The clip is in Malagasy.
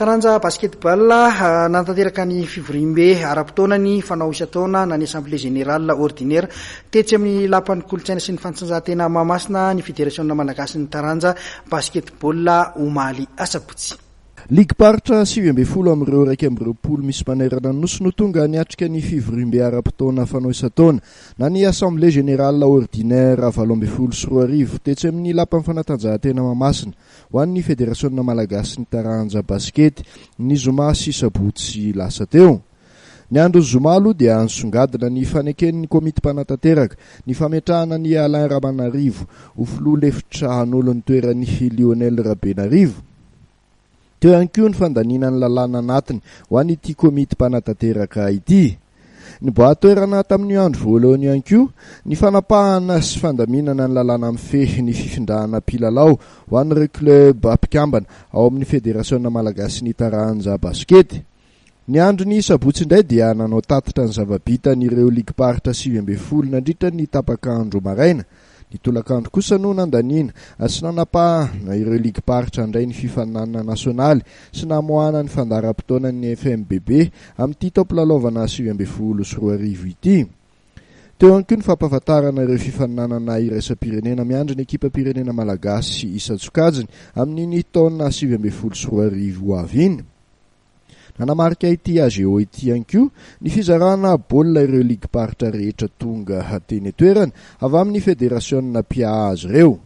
taranja basketball nantanteraka ny fivorimbe ara-potoana ny fanao isa-taona na ny assemblée générale ordinaire tetsy amin'ny lapan'ny kolotsaina sy ny fanatanjahantena Mahamasina ny fédération malagasy ny taranja basketball omaly asabotsy. Ligue paritra 20 amin'ireo 220 misy manerana nosy no tonga niatrika ny fivorimbe ara-potoana fanao isa-taona na ny assemblée générale ordinaire 20 tetsy amin'ny lapan'ny fanatanjahantena Mahamasina ho an'ny fédération malagasy ny taranja basket ny zoma sy sabotsy lasa teo. Ny andro zoma aloha dia ansongadina ny faneken'ny komity mpanatanteraka ny fametrahana ny Alain Ramanarivo ho filoha lefitrahan'olon'ny toeran'ny Lionel Rabenarivo. Teo ihany koa ny fandanina ny lalàna anatiny ho an'ity komity mpanatanteraka ity. Ny boatoerana tamin'ny andro voalohany ihany koa ny fanapahana sy fandaminana ny lalàna mifehy ny fifindrahana mpilalao ho an'ireo club ampikambana ao amin'ny fédération malagasy ny taranja basket. Ny andro ny sabotsy indray dia nanao tatitra ny zava-bitan'ireo ligue paritra 20 nandritra ny tapakandro maraina. Ny tolakandro kosa no nandaniana sy nanapahana ireo ligue paritra indray ny fifaninanana nasionaly sy namoahana ny fandaharam-potoanan'ny FMBB amin'ity taopolalaovana 20 ity. Teo ihany koa ny fampahafantarana ireo fifaninanana iraisam-pirenena miandry ny ekipa pirenena malagasy isa-tsokajiny amin'ny taona 20 avy iny. Nanamarika ity AGO ity ihany koa ny fizarana baolina ireo ligue paritra rehetra tonga teny toerana avy amin'ny fédération pia azy ireo.